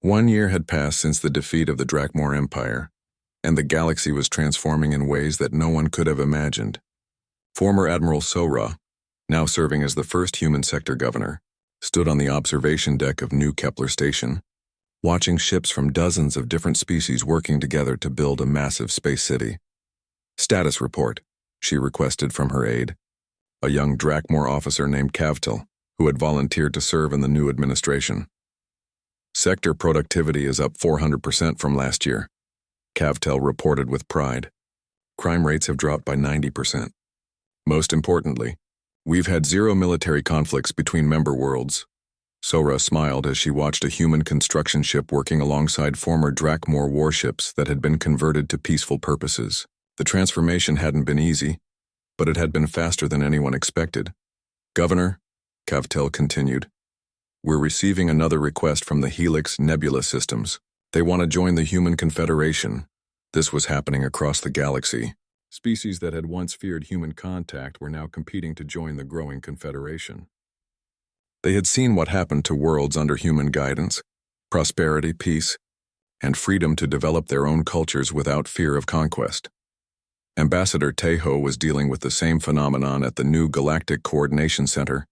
1 year had passed since the defeat of the Drakmor Empire, and the galaxy was transforming in ways that no one could have imagined. Former Admiral Sora, now serving as the first human sector governor, stood on the observation deck of New Kepler Station, watching ships from dozens of different species working together to build a massive space city. "Status report," she requested from her aide, a young Drakmor officer named Kavtel, who had volunteered to serve in the new administration. "Sector productivity is up 400% from last year," Kavtel reported with pride. "Crime rates have dropped by 90%. Most importantly, we've had 0 military conflicts between member worlds." Sora smiled as she watched a human construction ship working alongside former Drakmor warships that had been converted to peaceful purposes. The transformation hadn't been easy, but it had been faster than anyone expected. "Governor," Kavtel continued, "we're receiving another request from the Helix Nebula systems. They want to join the Human Confederation." This was happening across the galaxy. Species that had once feared human contact were now competing to join the growing confederation. They had seen what happened to worlds under human guidance: prosperity, peace, and freedom to develop their own cultures without fear of conquest. Ambassador Tejo was dealing with the same phenomenon at the new Galactic Coordination Center,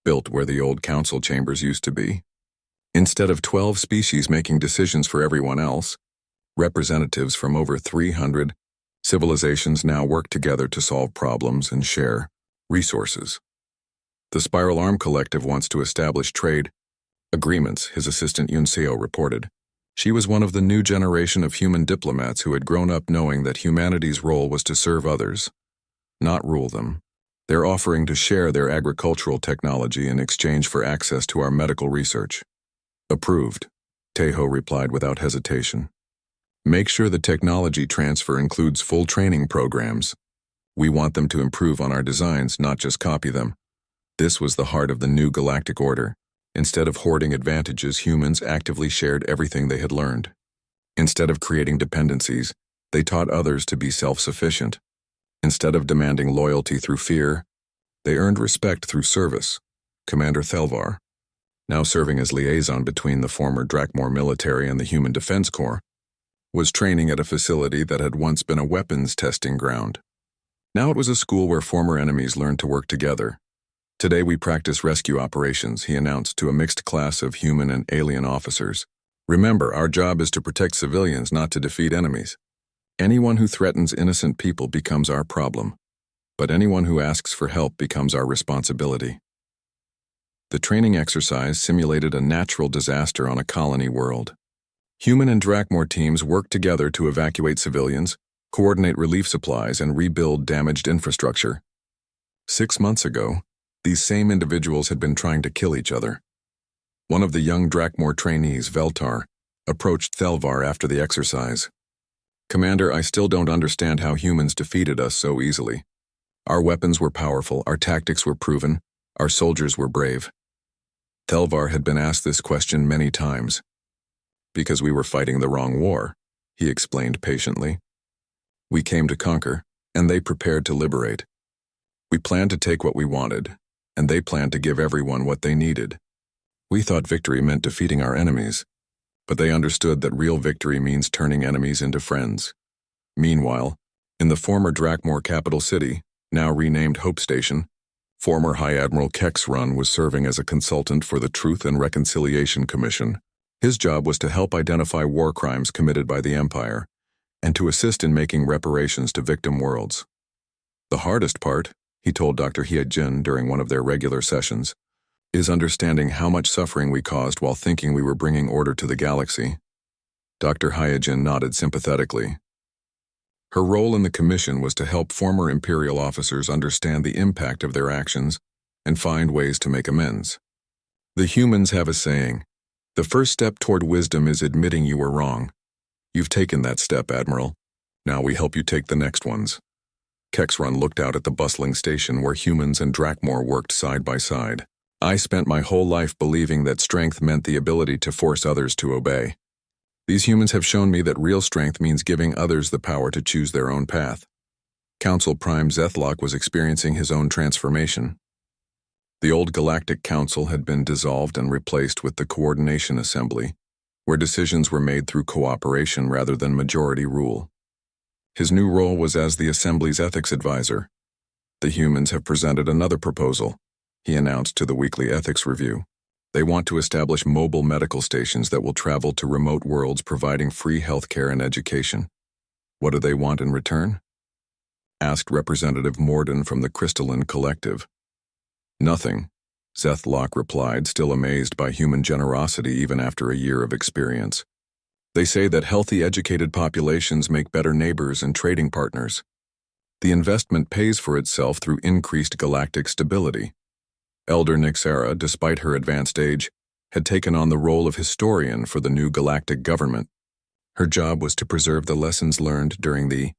built where the old council chambers used to be. Instead of 12 species making decisions for everyone else, representatives from over 300 civilizations now work together to solve problems and share resources. "The Spiral Arm Collective wants to establish trade agreements," his assistant Yunseo reported. She was one of the new generation of human diplomats who had grown up knowing that humanity's role was to serve others, not rule them. "They're offering to share their agricultural technology in exchange for access to our medical research." "Approved," Tejo replied without hesitation. "Make sure the technology transfer includes full training programs. We want them to improve on our designs, not just copy them." This was the heart of the new galactic order. Instead of hoarding advantages, humans actively shared everything they had learned. Instead of creating dependencies, they taught others to be self-sufficient. Instead of demanding loyalty through fear, they earned respect through service. Commander Thelvar, now serving as liaison between the former Drakmor military and the Human Defense Corps, was training at a facility that had once been a weapons testing ground. Now it was a school where former enemies learned to work together. "Today we practice rescue operations," he announced to a mixed class of human and alien officers. "Remember, our job is to protect civilians, not to defeat enemies. Anyone who threatens innocent people becomes our problem, but anyone who asks for help becomes our responsibility." The training exercise simulated a natural disaster on a colony world. Human and Drakmor teams worked together to evacuate civilians, coordinate relief supplies, and rebuild damaged infrastructure. 6 months ago, these same individuals had been trying to kill each other. One of the young Drakmor trainees, Veltar, approached Thelvar after the exercise. "Commander, I still don't understand how humans defeated us so easily. Our weapons were powerful, our tactics were proven, our soldiers were brave." Thelvar had been asked this question many times. "Because we were fighting the wrong war," he explained patiently. "We came to conquer, and they prepared to liberate. We planned to take what we wanted, and they planned to give everyone what they needed. We thought victory meant defeating our enemies, but they understood that real victory means turning enemies into friends." Meanwhile, in the former Drakmor capital city, now renamed Hope Station, former High Admiral Kexrun was serving as a consultant for the Truth and Reconciliation Commission. His job was to help identify war crimes committed by the Empire, and to assist in making reparations to victim worlds. "The hardest part," he told Dr. Hyejin during one of their regular sessions, "is understanding how much suffering we caused while thinking we were bringing order to the galaxy." Dr. Hyejin nodded sympathetically. Her role in the commission was to help former Imperial officers understand the impact of their actions and find ways to make amends. "The humans have a saying, 'The first step toward wisdom is admitting you were wrong.' You've taken that step, Admiral. Now we help you take the next ones." Kexrun looked out at the bustling station where humans and Drakmor worked side by side. "I spent my whole life believing that strength meant the ability to force others to obey. These humans have shown me that real strength means giving others the power to choose their own path." Council Prime Zethlock was experiencing his own transformation. The old Galactic Council had been dissolved and replaced with the Coordination Assembly, where decisions were made through cooperation rather than majority rule. His new role was as the Assembly's ethics advisor. The humans have presented another proposal, he announced to the weekly ethics review. They want to establish mobile medical stations that will travel to remote worlds providing free healthcare and education. What do they want in return? Asked Representative Morden from the Crystalline Collective. Nothing, Seth Locke replied, still amazed by human generosity even after a year of experience. They say that healthy, educated populations make better neighbors and trading partners. The investment pays for itself through increased galactic stability. Elder Nixara, despite her advanced age, had taken on the role of historian for the new galactic government. Her job was to preserve the lessons learned during the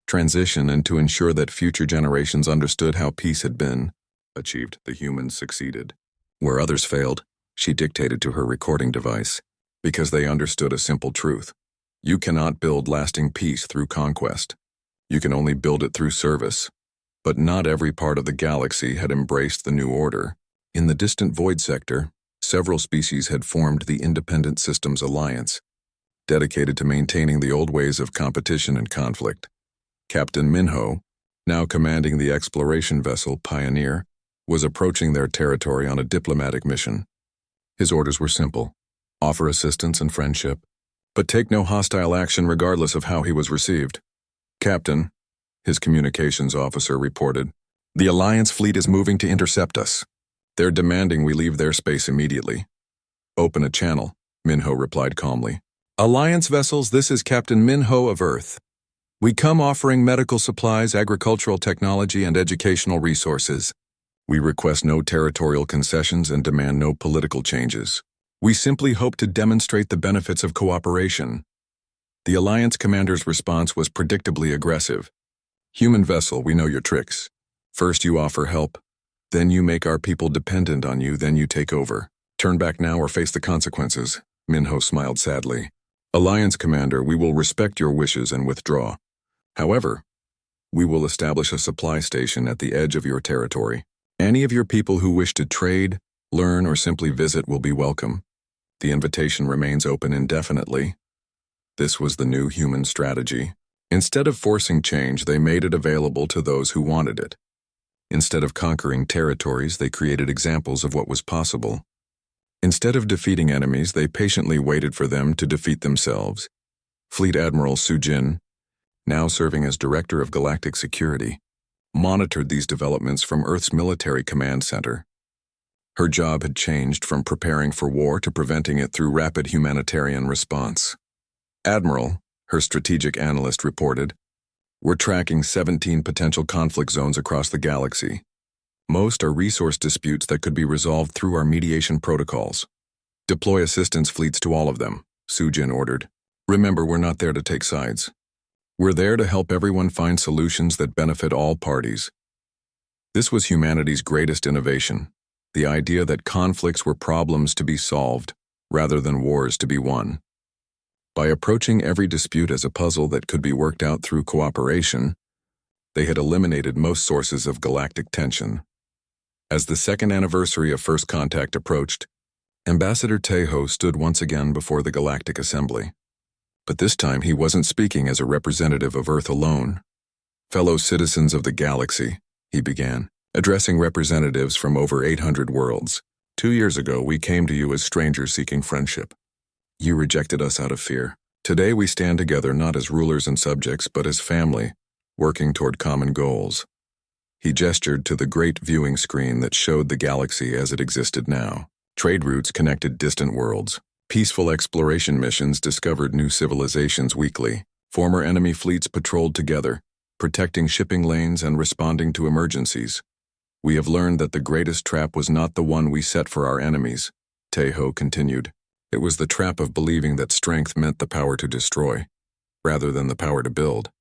transition and to ensure that future generations understood how peace had been achieved. The humans succeeded. Where others failed, she dictated to her recording device, because they understood a simple truth. You cannot build lasting peace through conquest. You can only build it through service. But not every part of the galaxy had embraced the new order. In the distant void sector, several species had formed the Independent Systems Alliance, dedicated to maintaining the old ways of competition and conflict. Captain Minho, now commanding the exploration vessel Pioneer, was approaching their territory on a diplomatic mission. His orders were simple: offer assistance and friendship, but take no hostile action regardless of how he was received. Captain, his communications officer reported, the Alliance fleet is moving to intercept us. They're demanding we leave their space immediately. Open a channel, Minho replied calmly. Alliance vessels, this is Captain Minho of Earth. We come offering medical supplies, agricultural technology, and educational resources. We request no territorial concessions and demand no political changes. We simply hope to demonstrate the benefits of cooperation. The Alliance commander's response was predictably aggressive. Human vessel, we know your tricks. First you offer help, then you make our people dependent on you, then you take over. Turn back now or face the consequences, Minho smiled sadly. Alliance commander, we will respect your wishes and withdraw. However, we will establish a supply station at the edge of your territory. Any of your people who wish to trade, learn, or simply visit will be welcome. The invitation remains open indefinitely. This was the new human strategy. Instead of forcing change, they made it available to those who wanted it. Instead of conquering territories, they created examples of what was possible. Instead of defeating enemies, they patiently waited for them to defeat themselves. Fleet Admiral Sujin, now serving as Director of Galactic Security, monitored these developments from Earth's military command center. Her job had changed from preparing for war to preventing it through rapid humanitarian response. Admiral, her strategic analyst reported, we're tracking 17 potential conflict zones across the galaxy. Most are resource disputes that could be resolved through our mediation protocols. Deploy assistance fleets to all of them, Sujin ordered. Remember, we're not there to take sides. We're there to help everyone find solutions that benefit all parties. This was humanity's greatest innovation, the idea that conflicts were problems to be solved rather than wars to be won. By approaching every dispute as a puzzle that could be worked out through cooperation, they had eliminated most sources of galactic tension. As the second anniversary of First Contact approached, Ambassador Tejo stood once again before the Galactic Assembly. But this time he wasn't speaking as a representative of Earth alone. Fellow citizens of the galaxy, he began, addressing representatives from over 800 worlds. 2 years ago, we came to you as strangers seeking friendship. You rejected us out of fear. Today we stand together not as rulers and subjects, but as family, working toward common goals. He gestured to the great viewing screen that showed the galaxy as it existed now. Trade routes connected distant worlds. Peaceful exploration missions discovered new civilizations weekly. Former enemy fleets patrolled together, protecting shipping lanes and responding to emergencies. We have learned that the greatest trap was not the one we set for our enemies, Tejo continued. It was the trap of believing that strength meant the power to destroy, rather than the power to build.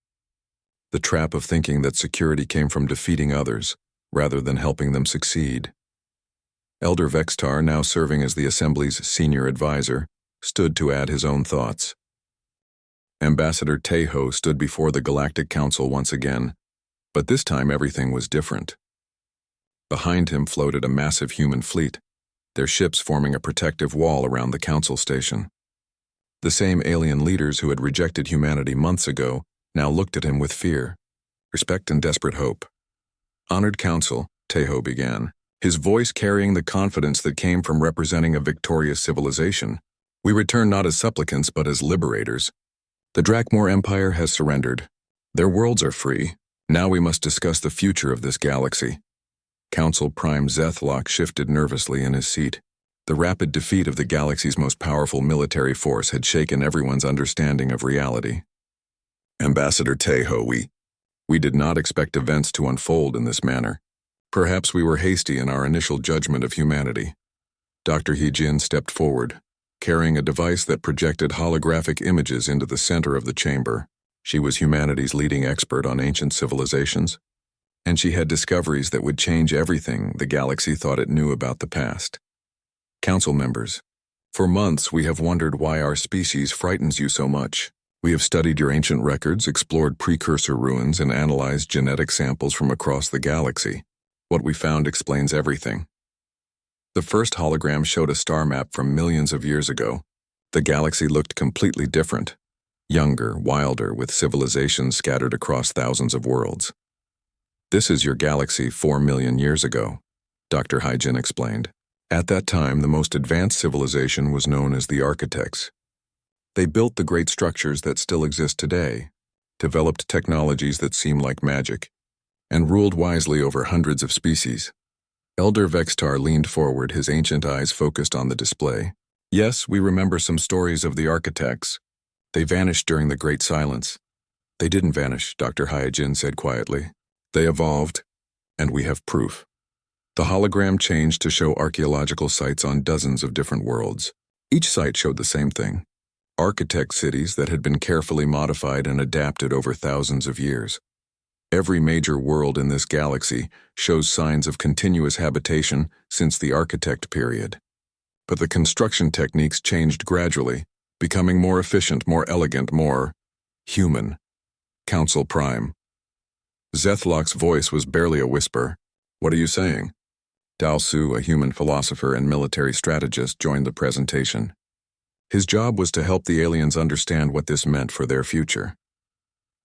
The trap of thinking that security came from defeating others, rather than helping them succeed. Elder Vextar, now serving as the Assembly's senior advisor, stood to add his own thoughts. Ambassador Tejo stood before the Galactic Council once again, but this time everything was different. Behind him floated a massive human fleet, their ships forming a protective wall around the council station. The same alien leaders who had rejected humanity months ago now looked at him with fear, respect, and desperate hope. "Honored Council," Tejo began, his voice carrying the confidence that came from representing a victorious civilization. "We return not as supplicants but as liberators. The Drakmor Empire has surrendered. Their worlds are free. Now we must discuss the future of this galaxy." Council Prime Zethlock shifted nervously in his seat. The rapid defeat of the galaxy's most powerful military force had shaken everyone's understanding of reality. "Ambassador Tejo, we did not expect events to unfold in this manner. Perhaps we were hasty in our initial judgment of humanity." Dr. He-Jin stepped forward, carrying a device that projected holographic images into the center of the chamber. She was humanity's leading expert on ancient civilizations, and she had discoveries that would change everything the galaxy thought it knew about the past. "Council members, for months we have wondered why our species frightens you so much. We have studied your ancient records, explored precursor ruins, and analyzed genetic samples from across the galaxy. What we found explains everything." The first hologram showed a star map from millions of years ago. The galaxy looked completely different, younger, wilder, with civilizations scattered across thousands of worlds. "This is your galaxy 4 million years ago," Dr. He-Jin explained. "At that time, the most advanced civilization was known as the Architects. They built the great structures that still exist today, developed technologies that seem like magic, and ruled wisely over hundreds of species." Elder Vextar leaned forward, his ancient eyes focused on the display. "Yes, we remember some stories of the Architects. They vanished during the Great Silence." "They didn't vanish," Dr. He-Jin said quietly. "They evolved, and we have proof." The hologram changed to show archaeological sites on dozens of different worlds. Each site showed the same thing: architect cities that had been carefully modified and adapted over thousands of years. Every major world in this galaxy shows signs of continuous habitation since the architect period. But the construction techniques changed gradually, becoming more efficient, more elegant, more human. Council Prime. Zethlock's voice was barely a whisper. "What are you saying?" Dalsu, a human philosopher and military strategist, joined the presentation. His job was to help the aliens understand what this meant for their future.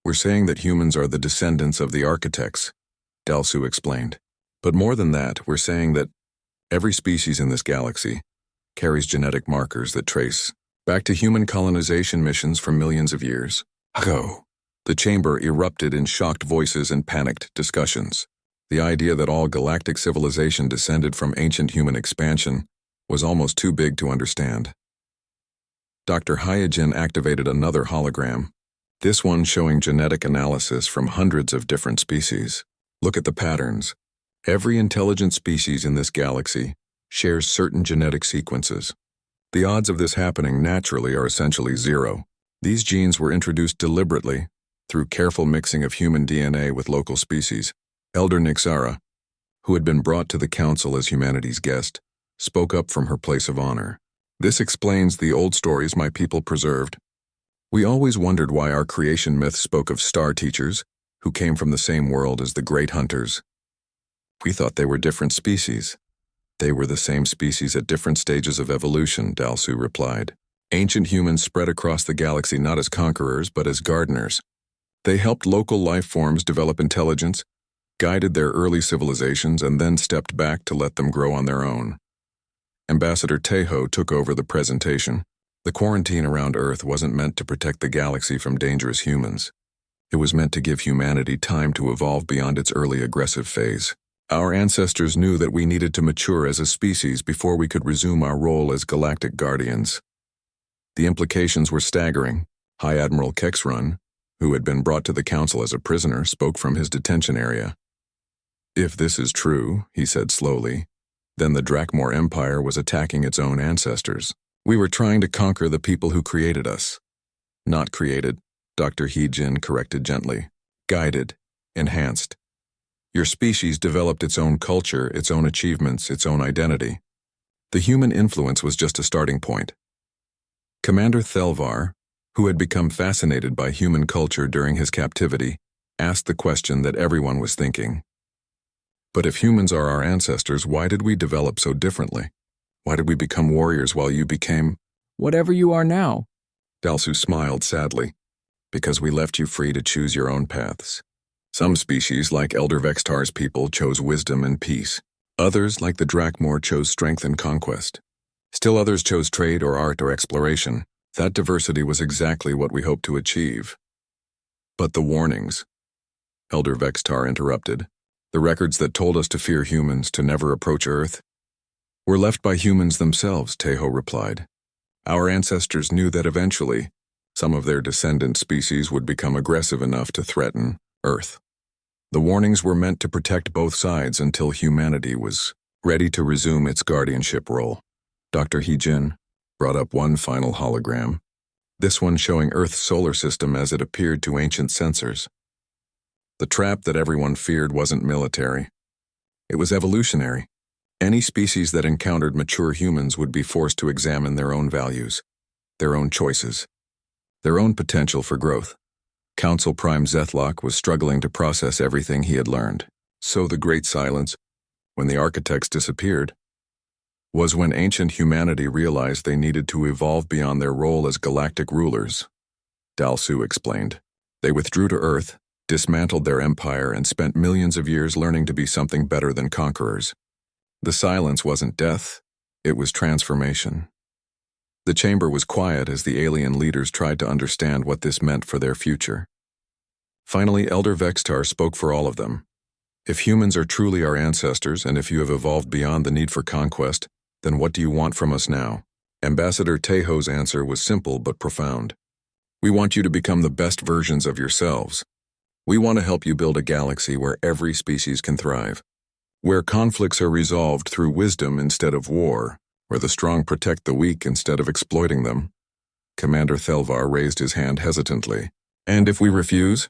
"We're saying that humans are the descendants of the Architects," Dalsu explained. "But more than that, we're saying that every species in this galaxy carries genetic markers that trace back to human colonization missions from millions of years ago." The chamber erupted in shocked voices and panicked discussions. The idea that all galactic civilization descended from ancient human expansion was almost too big to understand. Dr. He-Jin activated another hologram, this one showing genetic analysis from hundreds of different species. "Look at the patterns. Every intelligent species in this galaxy shares certain genetic sequences. The odds of this happening naturally are essentially zero. These genes were introduced deliberately through careful mixing of human DNA with local species." Elder Nixara, who had been brought to the council as humanity's guest, spoke up from her place of honor. "This explains the old stories my people preserved. We always wondered why our creation myth spoke of star teachers, who came from the same world as the great hunters. We thought they were different species." "They were the same species at different stages of evolution," Dalsu replied. "Ancient humans spread across the galaxy not as conquerors but as gardeners. They helped local life forms develop intelligence, guided their early civilizations, and then stepped back to let them grow on their own." Ambassador Tejo took over the presentation. "The quarantine around Earth wasn't meant to protect the galaxy from dangerous humans. It was meant to give humanity time to evolve beyond its early aggressive phase. Our ancestors knew that we needed to mature as a species before we could resume our role as galactic guardians." The implications were staggering. High Admiral Kexrun, who had been brought to the council as a prisoner, spoke from his detention area. "If this is true," he said slowly, "then the Drakmor Empire was attacking its own ancestors. We were trying to conquer the people who created us." "Not created," Dr. He-Jin corrected gently. "Guided, enhanced. Your species developed its own culture, its own achievements, its own identity. The human influence was just a starting point." Commander Thelvar, who had become fascinated by human culture during his captivity, asked the question that everyone was thinking. "But if humans are our ancestors, why did we develop so differently? Why did we become warriors while you became—" "Whatever you are now." Dalsu smiled sadly. Because we left you free to choose your own paths. Some species, like Elder Vextar's people, chose wisdom and peace. Others, like the Drakmor, chose strength and conquest. Still others chose trade or art or exploration. That diversity was exactly what we hoped to achieve. But the warnings, Elder Vextar interrupted, the records that told us to fear humans, to never approach Earth, were left by humans themselves, Tejo replied. Our ancestors knew that eventually, some of their descendant species would become aggressive enough to threaten Earth. The warnings were meant to protect both sides until humanity was ready to resume its guardianship role. Dr. Heejin brought up one final hologram, this one showing Earth's solar system as it appeared to ancient sensors. The trap that everyone feared wasn't military. It was evolutionary. Any species that encountered mature humans would be forced to examine their own values, their own choices, their own potential for growth. Council Prime Zethlock was struggling to process everything he had learned. So the Great Silence, when the architects disappeared, was when ancient humanity realized they needed to evolve beyond their role as galactic rulers. Dalsu explained. They withdrew to Earth, dismantled their empire, and spent millions of years learning to be something better than conquerors. The silence wasn't death, it was transformation. The chamber was quiet as the alien leaders tried to understand what this meant for their future. Finally, Elder Vextar spoke for all of them. If humans are truly our ancestors, and if you have evolved beyond the need for conquest, then what do you want from us now? Ambassador Tejo's answer was simple but profound. We want you to become the best versions of yourselves. We want to help you build a galaxy where every species can thrive, where conflicts are resolved through wisdom instead of war, where the strong protect the weak instead of exploiting them. Commander Thelvar raised his hand hesitantly. And if we refuse?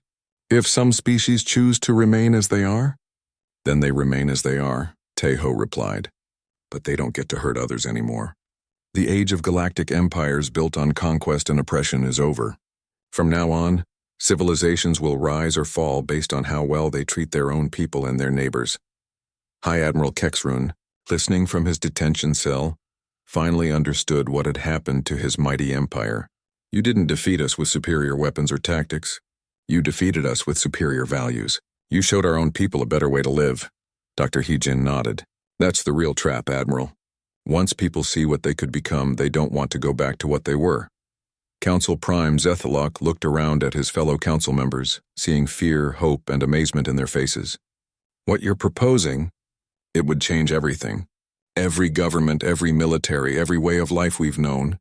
If some species choose to remain as they are? Then they remain as they are, Tejo replied. But they don't get to hurt others anymore. The age of galactic empires built on conquest and oppression is over. From now on, civilizations will rise or fall based on how well they treat their own people and their neighbors. High Admiral Kexrun, listening from his detention cell, finally understood what had happened to his mighty empire. You didn't defeat us with superior weapons or tactics. You defeated us with superior values. You showed our own people a better way to live. Dr. Heejin nodded. That's the real trap, Admiral. Once people see what they could become, they don't want to go back to what they were. Council Prime Zethalock looked around at his fellow council members, seeing fear, hope, and amazement in their faces. What you're proposing, it would change everything. Every government, every military, every way of life we've known.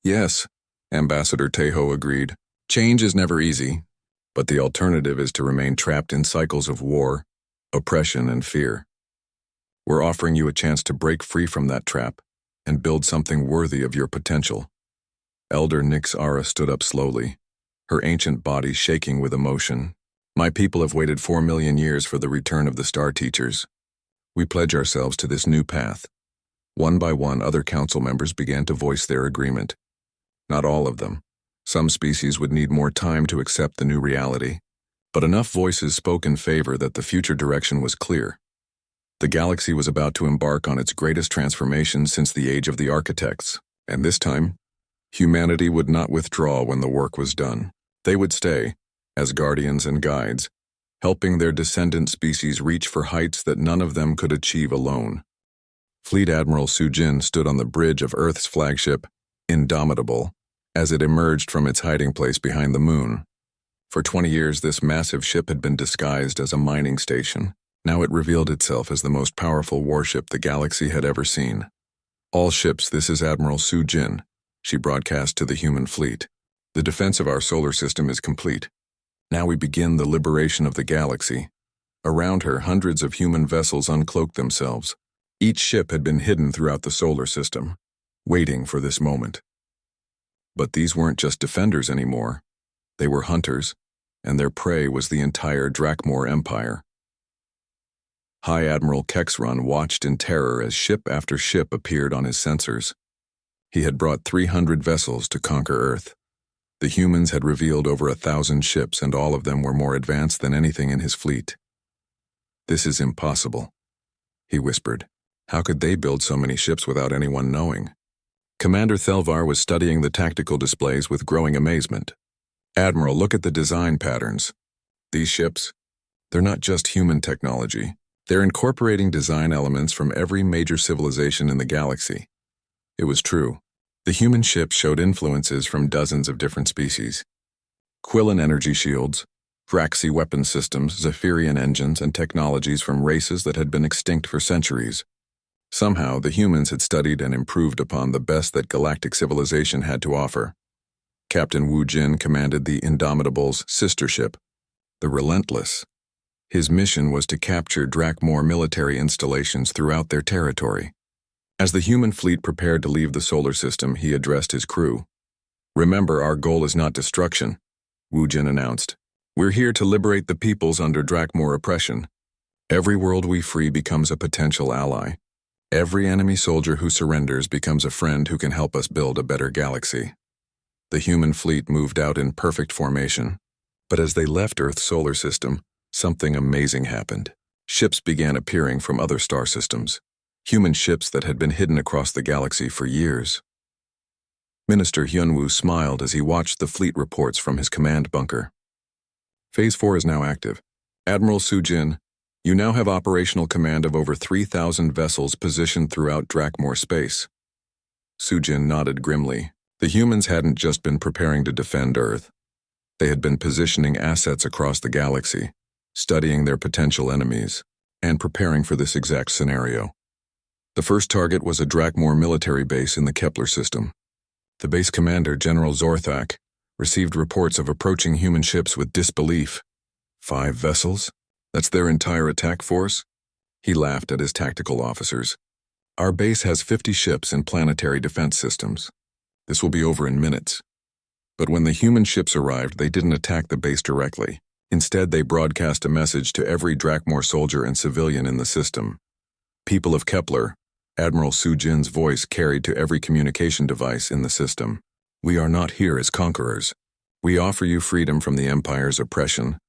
Yes, Ambassador Tejo agreed. Change is never easy, but the alternative is to remain trapped in cycles of war, oppression, and fear. We're offering you a chance to break free from that trap and build something worthy of your potential. Elder Nyx Ara stood up slowly, her ancient body shaking with emotion. My people have waited 4 million years for the return of the Star Teachers. We pledge ourselves to this new path. One by one, other council members began to voice their agreement. Not all of them. Some species would need more time to accept the new reality, but enough voices spoke in favor that the future direction was clear. The galaxy was about to embark on its greatest transformation since the age of the architects, and this time, humanity would not withdraw when the work was done. They would stay, as guardians and guides, helping their descendant species reach for heights that none of them could achieve alone. Fleet Admiral Sujin stood on the bridge of Earth's flagship, Indomitable, as it emerged from its hiding place behind the moon. For 20 years, this massive ship had been disguised as a mining station. Now it revealed itself as the most powerful warship the galaxy had ever seen. All ships, this is Admiral Sujin, she broadcast to the human fleet. The defense of our solar system is complete. Now we begin the liberation of the galaxy. Around her, hundreds of human vessels uncloaked themselves. Each ship had been hidden throughout the solar system, waiting for this moment. But these weren't just defenders anymore. They were hunters, and their prey was the entire Drakmor Empire. High Admiral Kexrun watched in terror as ship after ship appeared on his sensors. He had brought 300 vessels to conquer Earth. The humans had revealed over 1,000 ships, and all of them were more advanced than anything in his fleet. This is impossible, he whispered. How could they build so many ships without anyone knowing? Commander Thelvar was studying the tactical displays with growing amazement. "Admiral, look at the design patterns. These ships, they're not just human technology. They're incorporating design elements from every major civilization in the galaxy." It was true. The human ships showed influences from dozens of different species. Quillan energy shields, Vraxi weapon systems, Zephyrian engines, and technologies from races that had been extinct for centuries. Somehow, the humans had studied and improved upon the best that galactic civilization had to offer. Captain Wu Jin commanded the Indomitable's sister ship, the Relentless. His mission was to capture Drakmor military installations throughout their territory. As the human fleet prepared to leave the solar system, he addressed his crew. "Remember, our goal is not destruction," Wu Jin announced. "We're here to liberate the peoples under Drakmor oppression. Every world we free becomes a potential ally. Every enemy soldier who surrenders becomes a friend who can help us build a better galaxy." The human fleet moved out in perfect formation. But as they left Earth's solar system, something amazing happened. Ships began appearing from other star systems. Human ships that had been hidden across the galaxy for years. Minister Hyunwoo smiled as he watched the fleet reports from his command bunker. "Phase 4 is now active. Admiral Sujin, you now have operational command of over 3,000 vessels positioned throughout Drakmor space." Sujin nodded grimly. The humans hadn't just been preparing to defend Earth. They had been positioning assets across the galaxy, studying their potential enemies, and preparing for this exact scenario. The first target was a Drakmor military base in the Kepler system. The base commander, General Zorthak, received reports of approaching human ships with disbelief. 5 vessels? That's their entire attack force? He laughed at his tactical officers. "Our base has 50 ships and planetary defense systems. This will be over in minutes." But when the human ships arrived, they didn't attack the base directly. Instead, they broadcast a message to every Drakmor soldier and civilian in the system. "People of Kepler," Admiral Sujin's voice carried to every communication device in the system. "We are not here as conquerors. We offer you freedom from the Empire's oppression,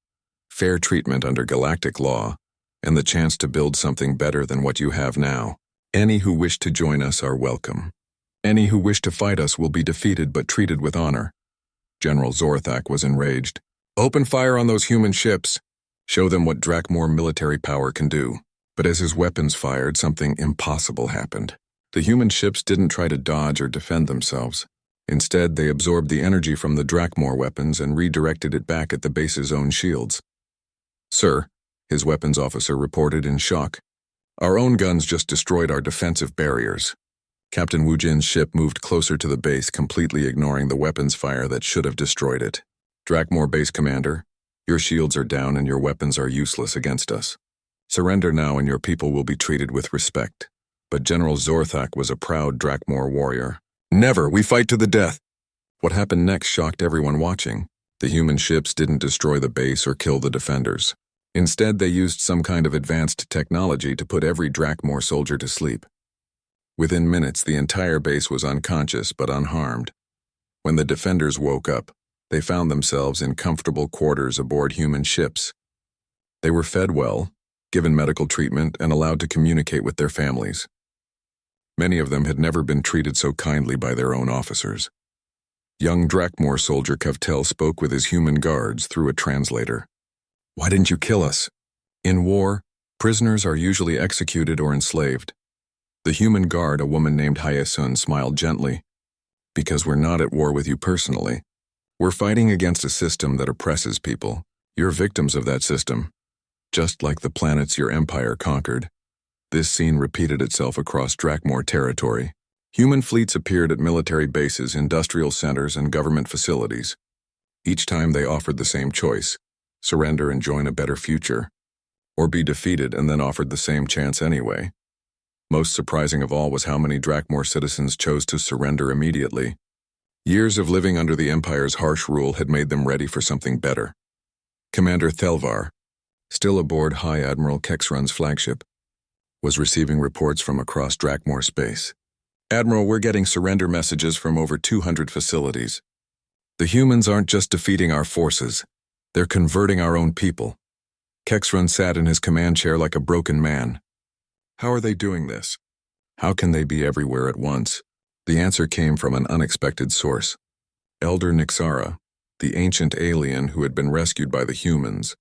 fair treatment under galactic law, and the chance to build something better than what you have now. Any who wish to join us are welcome. Any who wish to fight us will be defeated but treated with honor." General Zorthak was enraged. "Open fire on those human ships. Show them what Drakmor military power can do." But as his weapons fired, something impossible happened. The human ships didn't try to dodge or defend themselves. Instead, they absorbed the energy from the Drakmor weapons and redirected it back at the base's own shields. "Sir," his weapons officer reported in shock, "our own guns just destroyed our defensive barriers." Captain Wu Jin's ship moved closer to the base, completely ignoring the weapons fire that should have destroyed it. "Drakmor base commander, your shields are down and your weapons are useless against us. Surrender now and your people will be treated with respect." But General Zorthak was a proud Drakmor warrior. "Never! We fight to the death!" What happened next shocked everyone watching. The human ships didn't destroy the base or kill the defenders. Instead, they used some kind of advanced technology to put every Drakmor soldier to sleep. Within minutes, the entire base was unconscious but unharmed. When the defenders woke up, they found themselves in comfortable quarters aboard human ships. They were fed well, given medical treatment, and allowed to communicate with their families. Many of them had never been treated so kindly by their own officers. Young Drakmor soldier Kavtel spoke with his human guards through a translator. "Why didn't you kill us? In war, prisoners are usually executed or enslaved." The human guard, a woman named Hyasun, smiled gently. "Because we're not at war with you personally. We're fighting against a system that oppresses people. You're victims of that system, just like the planets your empire conquered." This scene repeated itself across Drakmor territory. Human fleets appeared at military bases, industrial centers, and government facilities. Each time they offered the same choice: surrender and join a better future, or be defeated and then offered the same chance anyway. Most surprising of all was how many Drakmor citizens chose to surrender immediately. Years of living under the Empire's harsh rule had made them ready for something better. Commander Thelvar, still aboard High Admiral Kexrun's flagship, was receiving reports from across Drakmor space. "Admiral, we're getting surrender messages from over 200 facilities. The humans aren't just defeating our forces, they're converting our own people." Kexrun sat in his command chair like a broken man. "How are they doing this? How can they be everywhere at once?" The answer came from an unexpected source. Elder Nixara, the ancient alien who had been rescued by the humans,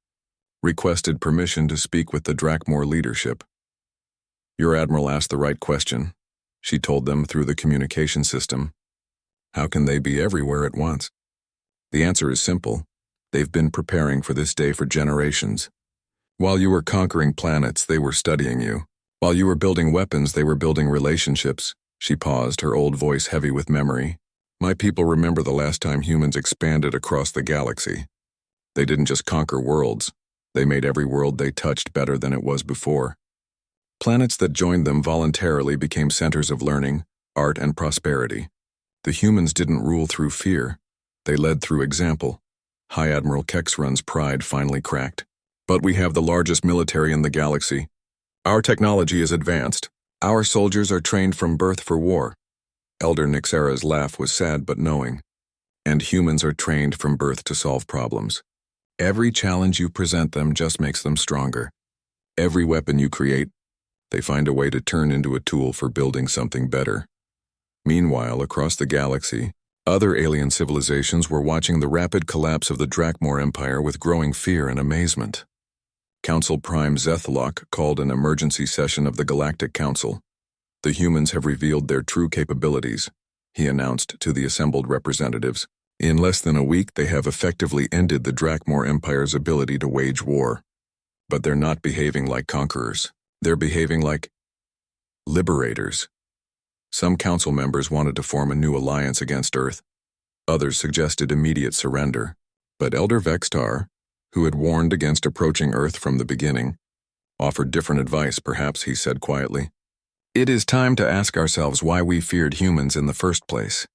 requested permission to speak with the Drakmor leadership. "Your admiral asked the right question," she told them through the communication system. "How can they be everywhere at once?" The answer is simple. They've been preparing for this day for generations. While you were conquering planets, they were studying you. While you were building weapons, they were building relationships. She paused, her old voice heavy with memory. "My people remember the last time humans expanded across the galaxy. They didn't just conquer worlds. They made every world they touched better than it was before. Planets that joined them voluntarily became centers of learning, art, and prosperity. The humans didn't rule through fear. They led through example." High Admiral Kexrun's pride finally cracked. "But we have the largest military in the galaxy. Our technology is advanced. Our soldiers are trained from birth for war." Elder Nixara's laugh was sad but knowing. "And humans are trained from birth to solve problems. Every challenge you present them just makes them stronger. Every weapon you create, they find a way to turn into a tool for building something better." Meanwhile, across the galaxy, other alien civilizations were watching the rapid collapse of the Drakmor Empire with growing fear and amazement. Council Prime Zethlok called an emergency session of the Galactic Council. "The humans have revealed their true capabilities," he announced to the assembled representatives. "In less than a week, they have effectively ended the Drakmor Empire's ability to wage war. But they're not behaving like conquerors. They're behaving like liberators." Some council members wanted to form a new alliance against Earth. Others suggested immediate surrender. But Elder Vextar, who had warned against approaching Earth from the beginning, offered different advice. "Perhaps," he said quietly, "it is time to ask ourselves why we feared humans in the first place.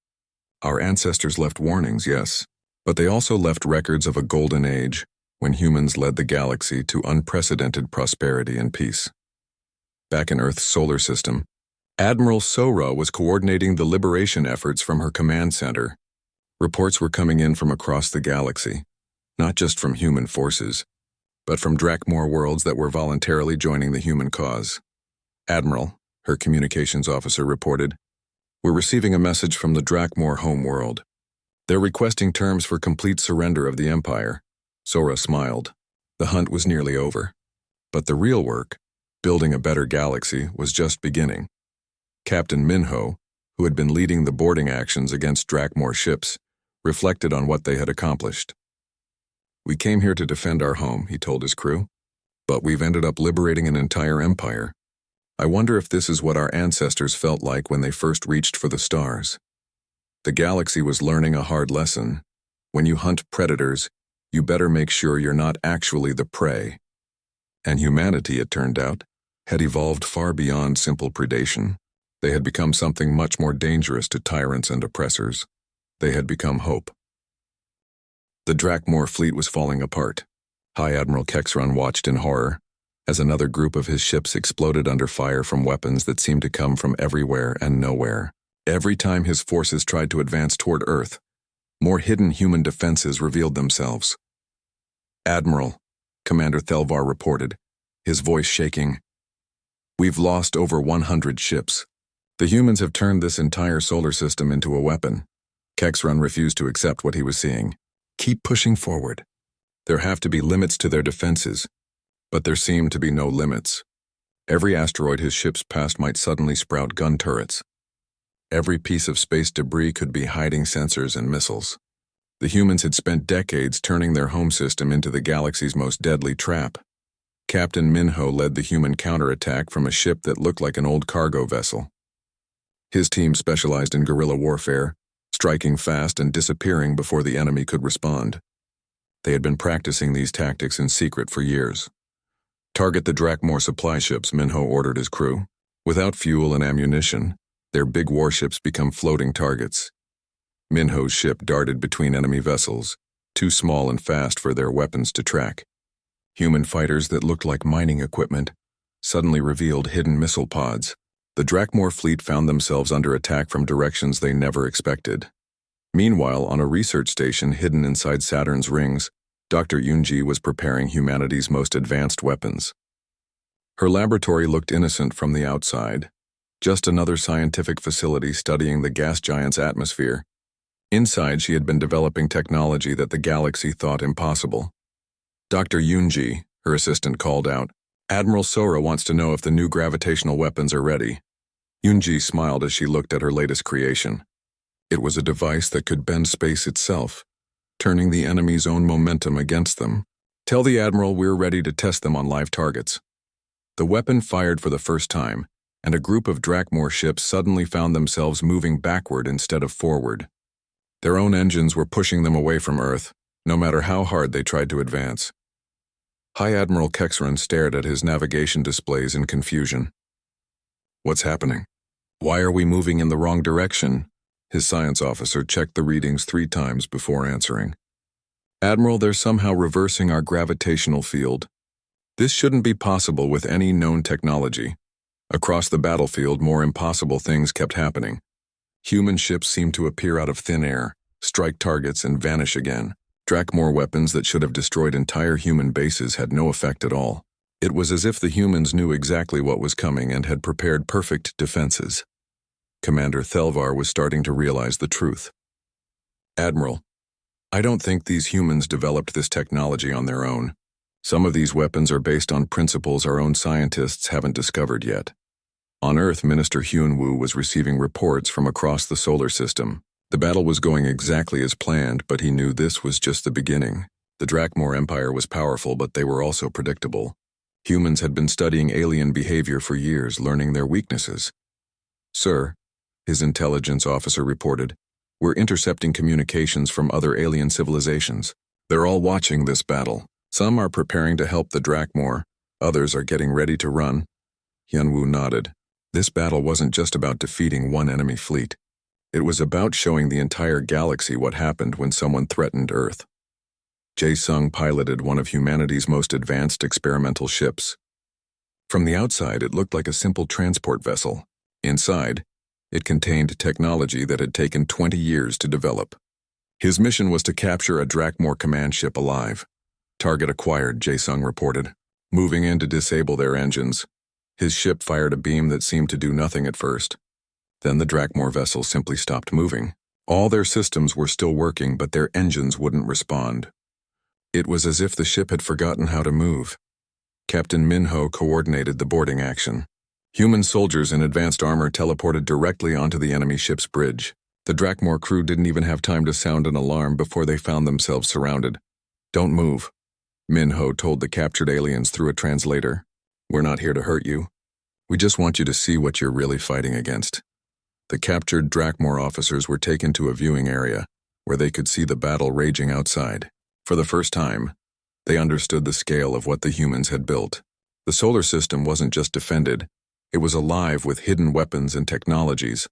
Our ancestors left warnings, yes, but they also left records of a golden age when humans led the galaxy to unprecedented prosperity and peace." Back in Earth's solar system, Admiral Sora was coordinating the liberation efforts from her command center. Reports were coming in from across the galaxy, not just from human forces, but from Drakmor worlds that were voluntarily joining the human cause. "Admiral," her communications officer reported, "we're receiving a message from the Drakmor homeworld. They're requesting terms for complete surrender of the Empire." Sora smiled. The hunt was nearly over. But the real work, building a better galaxy, was just beginning. Captain Minho, who had been leading the boarding actions against Drakmor ships, reflected on what they had accomplished. "We came here to defend our home," he told his crew, "but we've ended up liberating an entire empire. I wonder if this is what our ancestors felt like when they first reached for the stars." The galaxy was learning a hard lesson. When you hunt predators, you better make sure you're not actually the prey. And humanity, it turned out, had evolved far beyond simple predation. They had become something much more dangerous to tyrants and oppressors. They had become hope. The Drakmor fleet was falling apart. High Admiral Kexrun watched in horror as another group of his ships exploded under fire from weapons that seemed to come from everywhere and nowhere. Every time his forces tried to advance toward Earth, more hidden human defenses revealed themselves. "Admiral," Commander Thelvar reported, his voice shaking, "we've lost over 100 ships. The humans have turned this entire solar system into a weapon." Kexrun refused to accept what he was seeing. "Keep pushing forward. There have to be limits to their defenses." But there seemed to be no limits. Every asteroid his ships passed might suddenly sprout gun turrets. Every piece of space debris could be hiding sensors and missiles. The humans had spent decades turning their home system into the galaxy's most deadly trap. Captain Minho led the human counterattack from a ship that looked like an old cargo vessel. His team specialized in guerrilla warfare, striking fast and disappearing before the enemy could respond. They had been practicing these tactics in secret for years. "Target the Drakmor supply ships," Minho ordered his crew. Without fuel and ammunition, their big warships become floating targets. Minho's ship darted between enemy vessels, too small and fast for their weapons to track. Human fighters that looked like mining equipment suddenly revealed hidden missile pods. The Drakmor fleet found themselves under attack from directions they never expected. Meanwhile, on a research station hidden inside Saturn's rings, Dr. Yunji was preparing humanity's most advanced weapons. Her laboratory looked innocent from the outside, Just another scientific facility studying the gas giant's atmosphere. Inside, she had been developing technology that the galaxy thought impossible. Dr. Yunji, her assistant, called out, "Admiral Sora wants to know if the new gravitational weapons are ready." Yunji smiled as she looked at her latest creation. It was a device that could bend space itself, turning the enemy's own momentum against them. "Tell the Admiral we're ready to test them on live targets." The weapon fired for the first time, and a group of Drakmor ships suddenly found themselves moving backward instead of forward. Their own engines were pushing them away from Earth, no matter how hard they tried to advance. High Admiral Kexran stared at his navigation displays in confusion. "What's happening? Why are we moving in the wrong direction?" His science officer checked the readings 3 times before answering. "Admiral, they're somehow reversing our gravitational field. This shouldn't be possible with any known technology." Across the battlefield, more impossible things kept happening. Human ships seemed to appear out of thin air, strike targets, and vanish again. Drakmor weapons that should have destroyed entire human bases had no effect at all. It was as if the humans knew exactly what was coming and had prepared perfect defenses. Commander Thelvar was starting to realize the truth. "Admiral, I don't think these humans developed this technology on their own. Some of these weapons are based on principles our own scientists haven't discovered yet." On Earth, Minister Hyun-woo was receiving reports from across the solar system. The battle was going exactly as planned, but he knew this was just the beginning. The Drakmor Empire was powerful, but they were also predictable. Humans had been studying alien behavior for years, learning their weaknesses. "Sir," his intelligence officer reported, "we're intercepting communications from other alien civilizations. They're all watching this battle. Some are preparing to help the Drakmor, others are getting ready to run." Hyun-woo nodded. This battle wasn't just about defeating one enemy fleet. It was about showing the entire galaxy what happened when someone threatened Earth. Jae-sung piloted one of humanity's most advanced experimental ships. From the outside, it looked like a simple transport vessel. Inside, it contained technology that had taken 20 years to develop. His mission was to capture a Drakmor command ship alive. "Target acquired," Jae-sung reported, moving in to disable their engines. His ship fired a beam that seemed to do nothing at first. Then the Drakmor vessel simply stopped moving. All their systems were still working, but their engines wouldn't respond. It was as if the ship had forgotten how to move. Captain Minho coordinated the boarding action. Human soldiers in advanced armor teleported directly onto the enemy ship's bridge. The Drakmor crew didn't even have time to sound an alarm before they found themselves surrounded. "Don't move," Minho told the captured aliens through a translator. "We're not here to hurt you. We just want you to see what you're really fighting against." The captured Drakmor officers were taken to a viewing area, where they could see the battle raging outside. For the first time, they understood the scale of what the humans had built. The solar system wasn't just defended, it was alive with hidden weapons and technologies.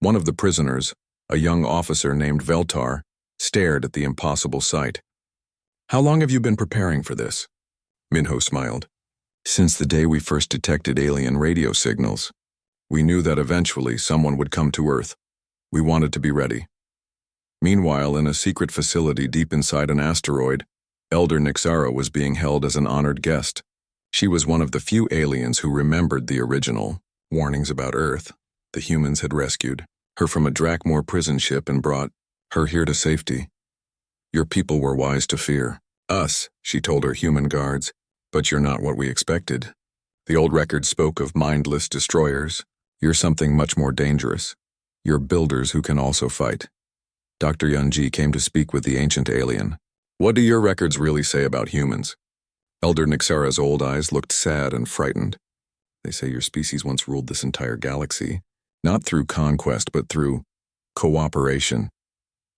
One of the prisoners, a young officer named Veltar, stared at the impossible sight. "How long have you been preparing for this?" Minho smiled. "Since the day we first detected alien radio signals. We knew that eventually someone would come to Earth. We wanted to be ready." Meanwhile, in a secret facility deep inside an asteroid, Elder Nixara was being held as an honored guest. She was one of the few aliens who remembered the original warnings about Earth. The humans had rescued her from a Drakmor prison ship and brought her here to safety. "Your people were wise to fear us," she told her human guards, "but you're not what we expected. The old record spoke of mindless destroyers. You're something much more dangerous. You're builders who can also fight." Dr. Yunji came to speak with the ancient alien. "What do your records really say about humans?" Elder Nixara's old eyes looked sad and frightened. "They say your species once ruled this entire galaxy, not through conquest but through cooperation.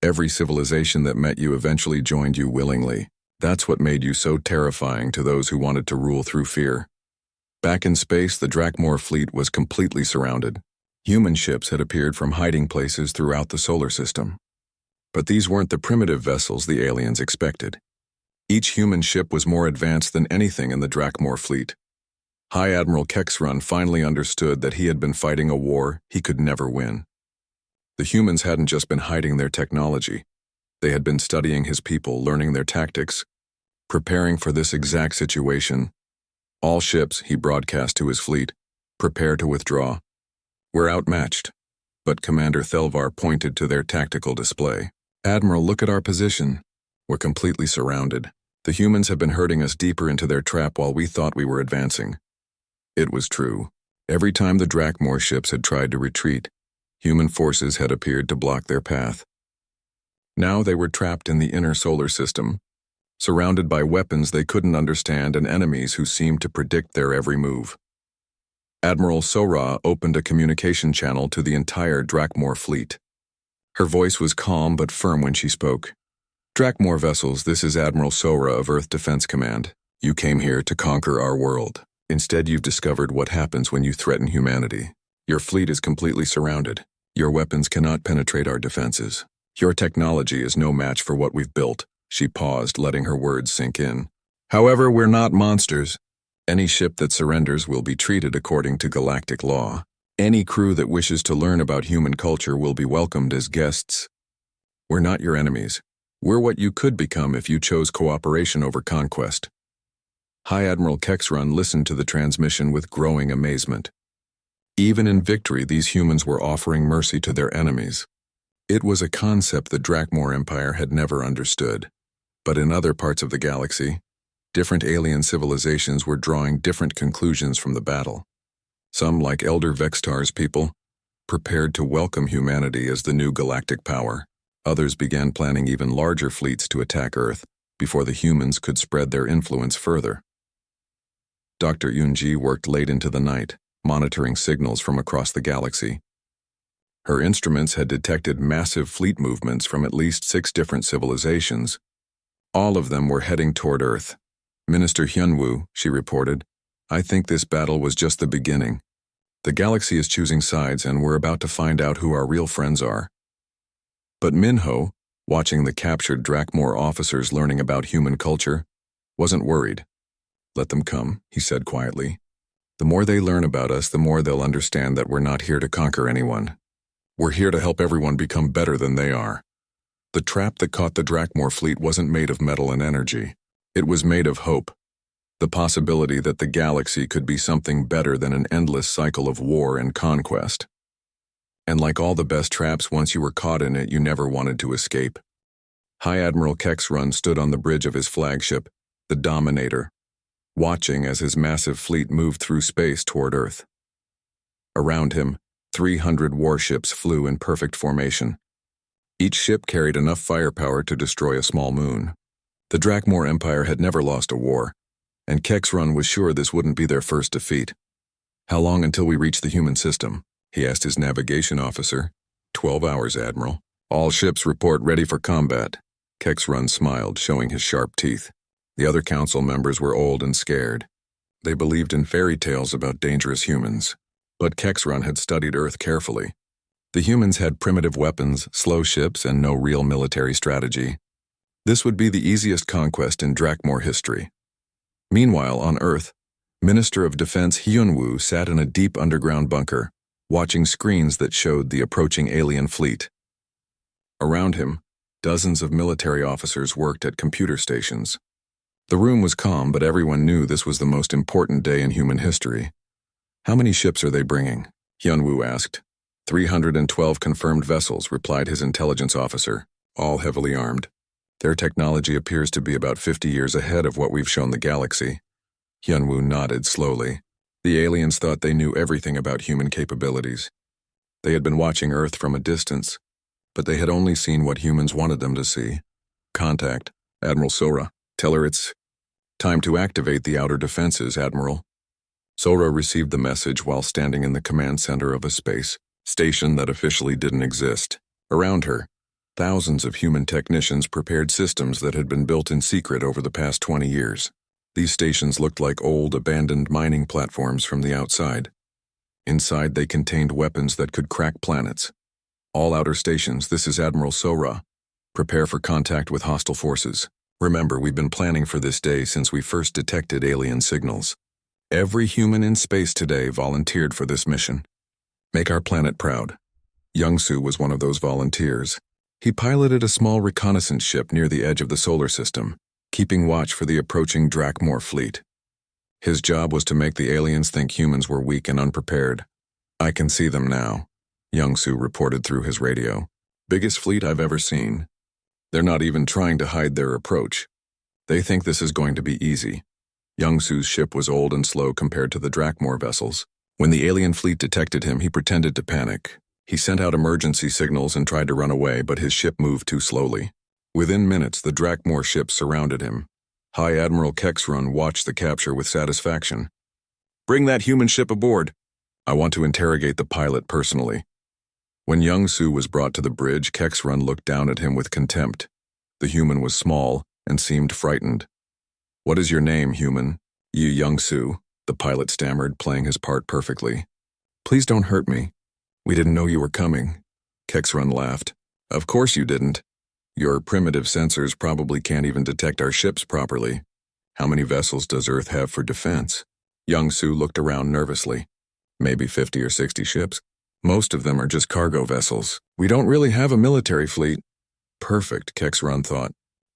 Every civilization that met you eventually joined you willingly. That's what made you so terrifying to those who wanted to rule through fear." Back in space, the Drakmor fleet was completely surrounded. Human ships had appeared from hiding places throughout the solar system. But these weren't the primitive vessels the aliens expected. Each human ship was more advanced than anything in the Drakmor fleet. High Admiral Kexran finally understood that he had been fighting a war he could never win. The humans hadn't just been hiding their technology. They had been studying his people, learning their tactics, preparing for this exact situation. "All ships," he broadcast to his fleet, Prepare to withdraw. We're outmatched. But Commander Thelvar pointed to their tactical display. Admiral, look at our position. We're completely surrounded. The humans have been herding us deeper into their trap while we thought we were advancing. It was true. Every time the Drakmor ships had tried to retreat, human forces had appeared to block their path. Now they were trapped in the inner solar system, surrounded by weapons they couldn't understand and enemies who seemed to predict their every move. Admiral Sora opened a communication channel to the entire Drakmor fleet. Her voice was calm but firm when she spoke. Drakmor vessels, this is Admiral Sora of Earth Defense Command. You came here to conquer our world. Instead, you've discovered what happens when you threaten humanity. Your fleet is completely surrounded. Your weapons cannot penetrate our defenses. Your technology is no match for what we've built. She paused, letting her words sink in. However, we're not monsters. Any ship that surrenders will be treated according to galactic law. Any crew that wishes to learn about human culture will be welcomed as guests. We're not your enemies. We're what you could become if you chose cooperation over conquest. High Admiral Kexrun listened to the transmission with growing amazement. Even in victory, these humans were offering mercy to their enemies. It was a concept the Drakmor Empire had never understood. But in other parts of the galaxy, different alien civilizations were drawing different conclusions from the battle. Some, like Elder Vextar's people, prepared to welcome humanity as the new galactic power. Others began planning even larger fleets to attack Earth before the humans could spread their influence further. Dr. Yunji worked late into the night, monitoring signals from across the galaxy. Her instruments had detected massive fleet movements from at least 6 different civilizations. All of them were heading toward Earth. Minister Hyunwoo, she reported, I think this battle was just the beginning. The galaxy is choosing sides and we're about to find out who our real friends are. But Minho, watching the captured Drakmor officers learning about human culture, wasn't worried. Let them come, he said quietly. The more they learn about us, the more they'll understand that we're not here to conquer anyone. We're here to help everyone become better than they are. The trap that caught the Drakmor fleet wasn't made of metal and energy. It was made of hope. The possibility that the galaxy could be something better than an endless cycle of war and conquest. And like all the best traps, once you were caught in it, you never wanted to escape. High Admiral Kexrun stood on the bridge of his flagship, the Dominator, watching as his massive fleet moved through space toward Earth. Around him, 300 warships flew in perfect formation. Each ship carried enough firepower to destroy a small moon. The Drakmor Empire had never lost a war, and Kexrun was sure this wouldn't be their first defeat. How long until we reach the human system? He asked his navigation officer. 12 hours, Admiral. All ships report ready for combat. Kexrun smiled, showing his sharp teeth. The other council members were old and scared. They believed in fairy tales about dangerous humans. But Kexrun had studied Earth carefully. The humans had primitive weapons, slow ships, and no real military strategy. This would be the easiest conquest in Drakmor history. Meanwhile, on Earth, Minister of Defense Hyunwoo sat in a deep underground bunker, watching screens that showed the approaching alien fleet. Around him, dozens of military officers worked at computer stations. The room was calm, but everyone knew this was the most important day in human history. How many ships are they bringing? Hyunwoo asked. 312 confirmed vessels, replied his intelligence officer, all heavily armed. Their technology appears to be about 50 years ahead of what we've shown the galaxy. Hyunwoo nodded slowly. The aliens thought they knew everything about human capabilities. They had been watching Earth from a distance, but they had only seen what humans wanted them to see. Contact, Admiral Sora. Tell her it's time to activate the outer defenses, Admiral. Sora received the message while standing in the command center of a space station that officially didn't exist. Around her, thousands of human technicians prepared systems that had been built in secret over the past 20 years. These stations looked like old, abandoned mining platforms from the outside. Inside, they contained weapons that could crack planets. All outer stations, this is Admiral Sora. Prepare for contact with hostile forces. Remember, we've been planning for this day since we first detected alien signals. Every human in space today volunteered for this mission. Make our planet proud. Youngsu was one of those volunteers. He piloted a small reconnaissance ship near the edge of the solar system, keeping watch for the approaching Drakmor fleet. His job was to make the aliens think humans were weak and unprepared. "I can see them now," Young-Soo reported through his radio. "Biggest fleet I've ever seen. They're not even trying to hide their approach. They think this is going to be easy." Young-Soo's ship was old and slow compared to the Drakmor vessels. When the alien fleet detected him, he pretended to panic. He sent out emergency signals and tried to run away, but his ship moved too slowly. Within minutes, the Drakmor ships surrounded him. High Admiral Kexrun watched the capture with satisfaction. "Bring that human ship aboard. I want to interrogate the pilot personally." When Young-Soo was brought to the bridge, Kexrun looked down at him with contempt. The human was small and seemed frightened. "What is your name, human?" "Yi Young-Soo," the pilot stammered, playing his part perfectly. "Please don't hurt me. We didn't know you were coming." Kexrun laughed. "Of course you didn't. Your primitive sensors probably can't even detect our ships properly. How many vessels does Earth have for defense?" Young-Soo looked around nervously. "Maybe 50 or 60 ships. Most of them are just cargo vessels. We don't really have a military fleet." Perfect, Kexrun thought.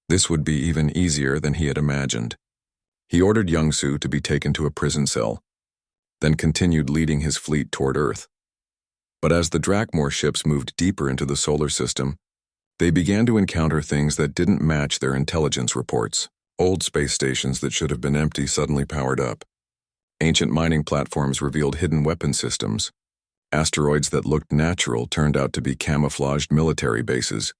This would be even easier than he had imagined. He ordered Young-Soo to be taken to a prison cell, then continued leading his fleet toward Earth. But as the Drakmor ships moved deeper into the solar system, they began to encounter things that didn't match their intelligence reports. Old space stations that should have been empty suddenly powered up. Ancient mining platforms revealed hidden weapon systems. Asteroids that looked natural turned out to be camouflaged military bases.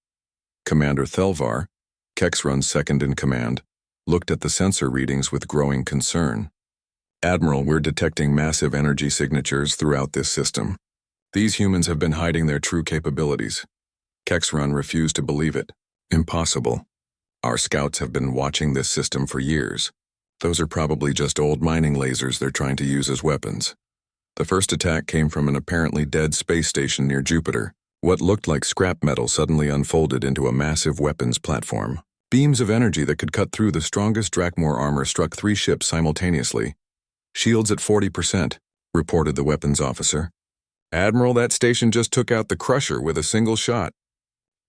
Commander Thelvar, Kexrun's second-in-command, looked at the sensor readings with growing concern. "Admiral, we're detecting massive energy signatures throughout this system. These humans have been hiding their true capabilities." Kexrun refused to believe it. "Impossible. Our scouts have been watching this system for years. Those are probably just old mining lasers they're trying to use as weapons." The first attack came from an apparently dead space station near Jupiter. What looked like scrap metal suddenly unfolded into a massive weapons platform. Beams of energy that could cut through the strongest Drakmor armor struck 3 ships simultaneously. "Shields at 40%, reported the weapons officer. "Admiral, that station just took out the Crusher with a single shot."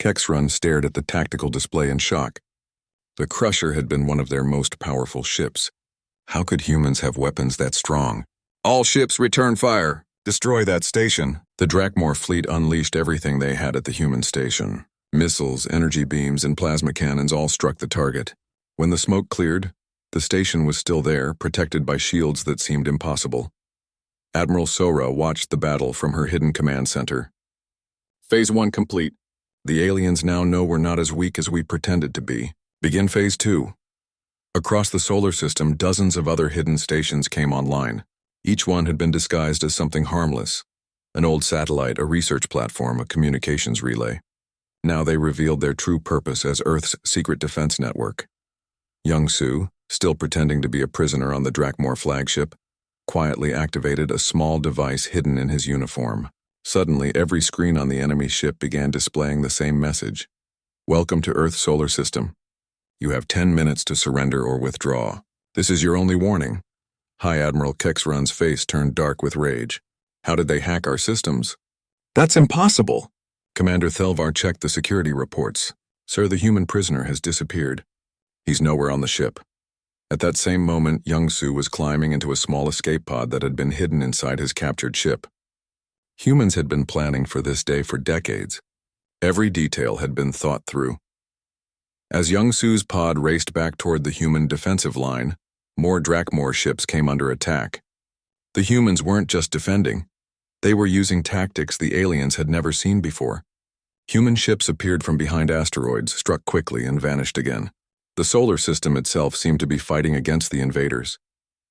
Kexrun stared at the tactical display in shock. The Crusher had been one of their most powerful ships. How could humans have weapons that strong? "All ships return fire. Destroy that station." The Drakmor fleet unleashed everything they had at the human station. Missiles, energy beams, and plasma cannons all struck the target. When the smoke cleared, the station was still there, protected by shields that seemed impossible. Admiral Sora watched the battle from her hidden command center. "Phase 1 complete. The aliens now know we're not as weak as we pretended to be. Begin Phase 2. Across the solar system, dozens of other hidden stations came online. Each one had been disguised as something harmless. An old satellite, a research platform, a communications relay. Now they revealed their true purpose as Earth's secret defense network. Young-Soo, still pretending to be a prisoner on the Drakmor flagship, quietly activated a small device hidden in his uniform. Suddenly, every screen on the enemy ship began displaying the same message. "Welcome to Earth's solar system. You have 10 minutes to surrender or withdraw. This is your only warning." High Admiral Kexrun's face turned dark with rage. "How did they hack our systems?" "That's impossible." Commander Thelvar checked the security reports. "Sir, the human prisoner has disappeared. He's nowhere on the ship." At that same moment, Young-Soo was climbing into a small escape pod that had been hidden inside his captured ship. Humans had been planning for this day for decades. Every detail had been thought through. As Young-Soo's pod raced back toward the human defensive line, more Drakmor ships came under attack. The humans weren't just defending. They were using tactics the aliens had never seen before. Human ships appeared from behind asteroids, struck quickly, and vanished again. The solar system itself seemed to be fighting against the invaders.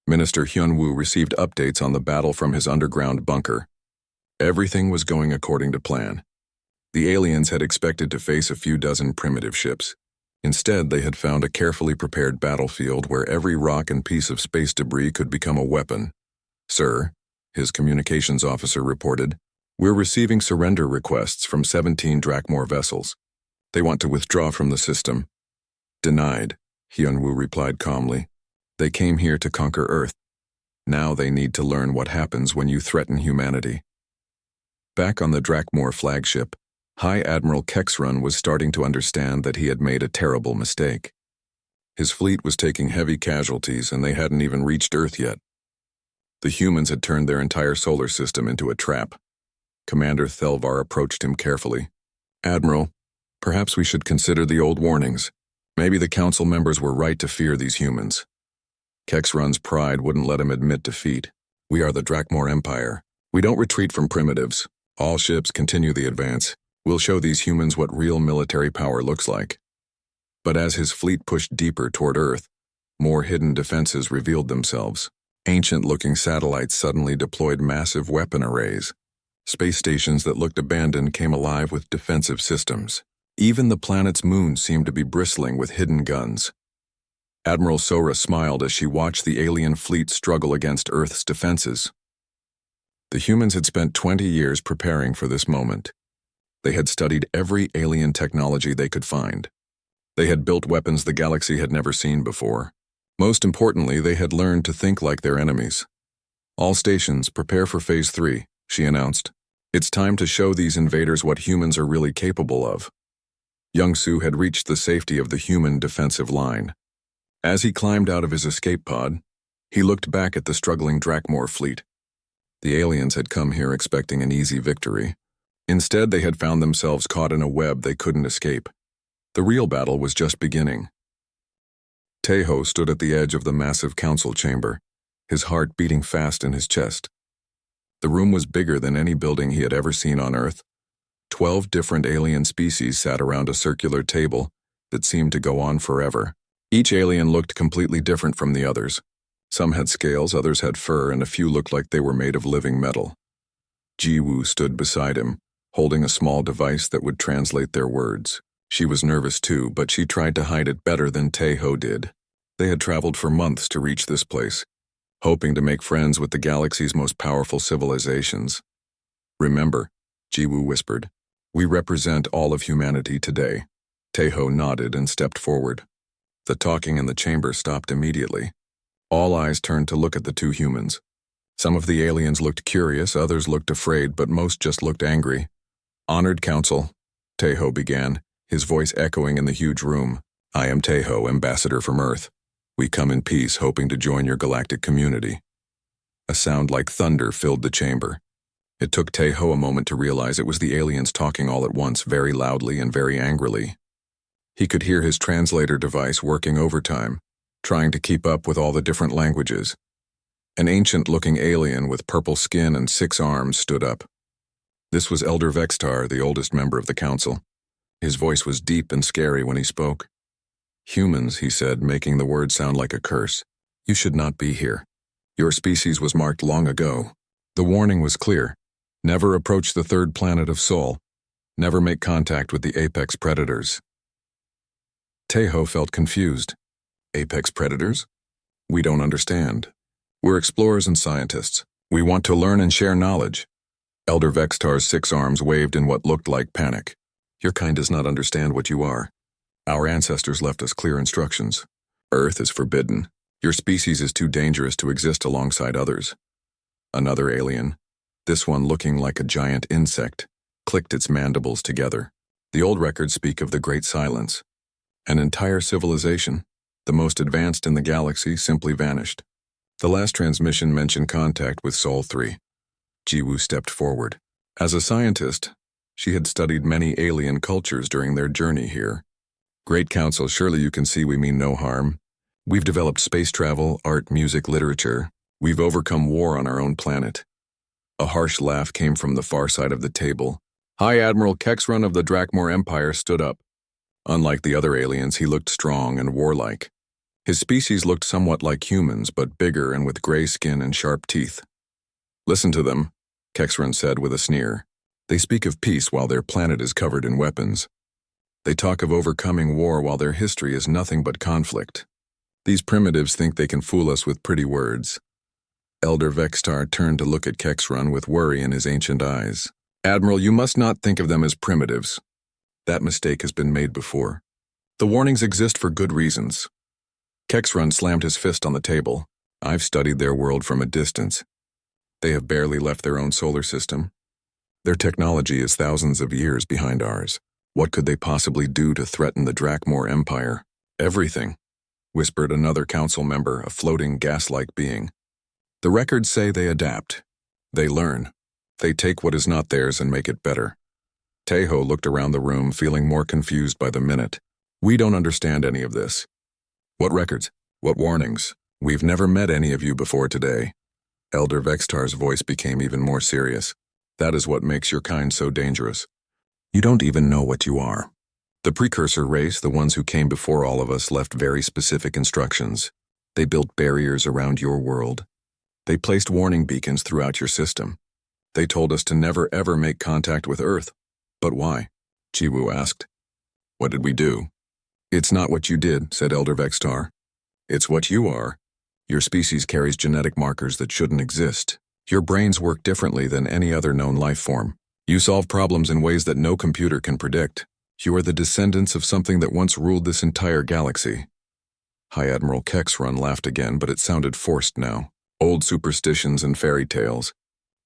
Minister Hyun-woo received updates on the battle from his underground bunker. Everything was going according to plan. The aliens had expected to face a few dozen primitive ships. Instead, they had found a carefully prepared battlefield where every rock and piece of space debris could become a weapon. "Sir," his communications officer reported, "we're receiving surrender requests from 17 Drakmor vessels. They want to withdraw from the system." "Denied," Hyun-woo replied calmly. "They came here to conquer Earth. Now they need to learn what happens when you threaten humanity." Back on the Drakmor flagship, High Admiral Kexrun was starting to understand that he had made a terrible mistake. His fleet was taking heavy casualties, and they hadn't even reached Earth yet. The humans had turned their entire solar system into a trap. Commander Thelvar approached him carefully. "Admiral, perhaps we should consider the old warnings. Maybe the council members were right to fear these humans." Kexrun's pride wouldn't let him admit defeat. "We are the Drakmor Empire. We don't retreat from primitives. All ships continue the advance. We'll show these humans what real military power looks like." But as his fleet pushed deeper toward Earth, more hidden defenses revealed themselves. Ancient-looking satellites suddenly deployed massive weapon arrays. Space stations that looked abandoned came alive with defensive systems. Even the planet's moon seemed to be bristling with hidden guns. Admiral Sora smiled as she watched the alien fleet struggle against Earth's defenses. The humans had spent 20 years preparing for this moment. They had studied every alien technology they could find. They had built weapons the galaxy had never seen before. Most importantly, they had learned to think like their enemies. "All stations, prepare for Phase 3, she announced. "It's time to show these invaders what humans are really capable of." Young-Su had reached the safety of the human defensive line. As he climbed out of his escape pod, he looked back at the struggling Drakmor fleet. The aliens had come here expecting an easy victory. Instead, they had found themselves caught in a web they couldn't escape. The real battle was just beginning. Tejo stood at the edge of the massive council chamber, his heart beating fast in his chest. The room was bigger than any building he had ever seen on Earth. 12 different alien species sat around a circular table that seemed to go on forever. Each alien looked completely different from the others. Some had scales, others had fur, and a few looked like they were made of living metal. Jiwoo stood beside him, holding a small device that would translate their words. She was nervous too, but she tried to hide it better than Tejo did. They had traveled for months to reach this place, hoping to make friends with the galaxy's most powerful civilizations. "Remember," Jiwoo whispered, "we represent all of humanity today." Tejo nodded and stepped forward. The talking in the chamber stopped immediately. All eyes turned to look at the two humans. Some of the aliens looked curious, others looked afraid, but most just looked angry. "Honored Council," Tejo began, his voice echoing in the huge room. "I am Tejo, ambassador from Earth. We come in peace, hoping to join your galactic community." A sound like thunder filled the chamber. It took Tejo a moment to realize it was the aliens talking all at once, very loudly and very angrily. He could hear his translator device working overtime, trying to keep up with all the different languages. An ancient-looking alien with purple skin and 6 arms stood up. This was Elder Vextar, the oldest member of the council. His voice was deep and scary when he spoke. "Humans," he said, making the word sound like a curse. "You should not be here. Your species was marked long ago. The warning was clear. Never approach the third planet of Sol. Never make contact with the apex predators." Tejo felt confused. "Apex predators? We don't understand. We're explorers and scientists. We want to learn and share knowledge." Elder Vextar's 6 arms waved in what looked like panic. "Your kind does not understand what you are. Our ancestors left us clear instructions. Earth is forbidden. Your species is too dangerous to exist alongside others." Another alien, this one looking like a giant insect, clicked its mandibles together. The old records speak of the Great Silence. An entire civilization, the most advanced in the galaxy, simply vanished. The last transmission mentioned contact with Sol 3. Jiwoo stepped forward. As a scientist, she had studied many alien cultures during their journey here. "Great Council, surely you can see we mean no harm. We've developed space travel, art, music, literature. We've overcome war on our own planet." A harsh laugh came from the far side of the table. High Admiral Kexrun of the Drakmor Empire stood up. Unlike the other aliens, he looked strong and warlike. His species looked somewhat like humans, but bigger and with gray skin and sharp teeth. "Listen to them," Kexrun said with a sneer. "They speak of peace while their planet is covered in weapons. They talk of overcoming war while their history is nothing but conflict. These primitives think they can fool us with pretty words." Elder Vextar turned to look at Kexrun with worry in his ancient eyes. "Admiral, you must not think of them as primitives. That mistake has been made before. The warnings exist for good reasons." Kexrun slammed his fist on the table. "I've studied their world from a distance. They have barely left their own solar system. Their technology is thousands of years behind ours. What could they possibly do to threaten the Drakmor Empire? Everything. whispered another council member, a floating gas-like being. The records say they adapt. They learn. They take what is not theirs and make it better. Tejo looked around the room, feeling more confused by the minute. We don't understand any of this. What records? What warnings? We've never met any of you before today. Elder Vextar's voice became even more serious. That is what makes your kind so dangerous. You don't even know what you are. The precursor race, the ones who came before all of us, left very specific instructions. They built barriers around your world. They placed warning beacons throughout your system. They told us to never ever make contact with Earth. But why? Jiwoo asked. What did we do? It's not what you did, said Elder Vextar. It's what you are. Your species carries genetic markers that shouldn't exist. Your brains work differently than any other known life form. You solve problems in ways that no computer can predict. You are the descendants of something that once ruled this entire galaxy. High Admiral Kexrun laughed again, but it sounded forced now. Old superstitions and fairy tales.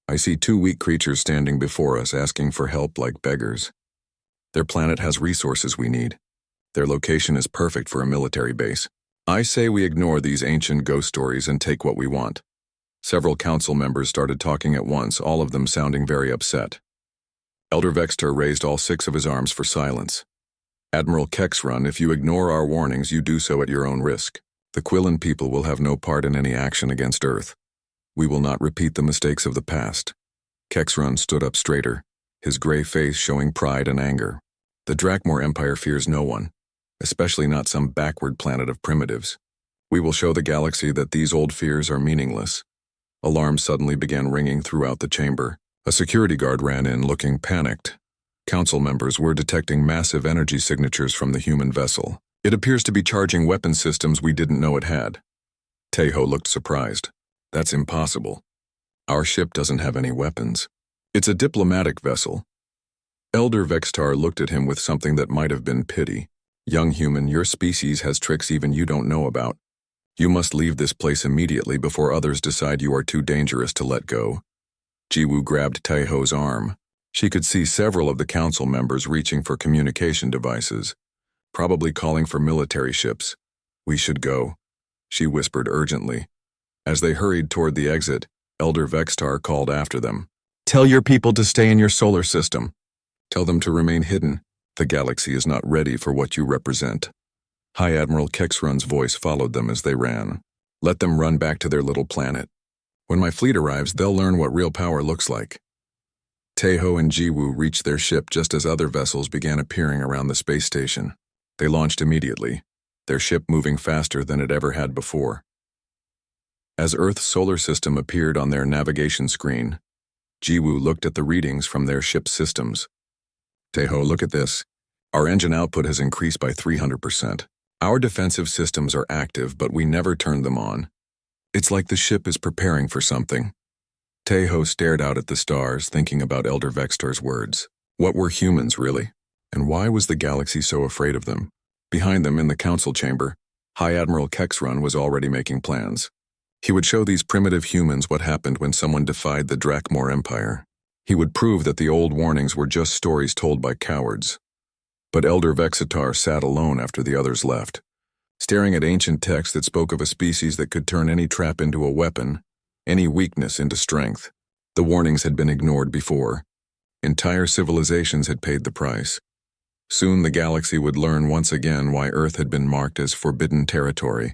I see two weak creatures standing before us asking for help like beggars. Their planet has resources we need. Their location is perfect for a military base. I say we ignore these ancient ghost stories and take what we want. Several council members started talking at once, all of them sounding very upset. Elder Vextar raised all 6 of his arms for silence. Admiral Kexrun, if you ignore our warnings, you do so at your own risk. The Quillen people will have no part in any action against Earth. We will not repeat the mistakes of the past. Kexrun stood up straighter, his gray face showing pride and anger. The Drakmor Empire fears no one, especially not some backward planet of primitives. We will show the galaxy that these old fears are meaningless. Alarms suddenly began ringing throughout the chamber. A security guard ran in, looking panicked. Council members were detecting massive energy signatures from the human vessel. It appears to be charging weapon systems we didn't know it had. Tejo looked surprised. That's impossible. Our ship doesn't have any weapons. It's a diplomatic vessel. Elder Vextar looked at him with something that might have been pity. Young human, your species has tricks even you don't know about. You must leave this place immediately before others decide you are too dangerous to let go. Jiwoo grabbed Tejo's arm. She could see several of the council members reaching for communication devices, probably calling for military ships. We should go, she whispered urgently. As they hurried toward the exit, Elder Vextar called after them. Tell your people to stay in your solar system. Tell them to remain hidden. The galaxy is not ready for what you represent. High Admiral Kexrun's voice followed them as they ran. Let them run back to their little planet. When my fleet arrives, they'll learn what real power looks like. Tejo and Jiwoo reached their ship just as other vessels began appearing around the space station. They launched immediately, their ship moving faster than it ever had before. As Earth's solar system appeared on their navigation screen, Jiwoo looked at the readings from their ship's systems. Tejo, look at this. Our engine output has increased by 300%. Our defensive systems are active, but we never turned them on. It's like the ship is preparing for something. Tejo stared out at the stars, thinking about Elder Vextar's words. What were humans, really? And why was the galaxy so afraid of them? Behind them, in the council chamber, High Admiral Kexrun was already making plans. He would show these primitive humans what happened when someone defied the Drakmor Empire. He would prove that the old warnings were just stories told by cowards. But Elder Vextar sat alone after the others left, staring at ancient texts that spoke of a species that could turn any trap into a weapon, any weakness into strength. The warnings had been ignored before. Entire civilizations had paid the price. Soon the galaxy would learn once again why Earth had been marked as forbidden territory.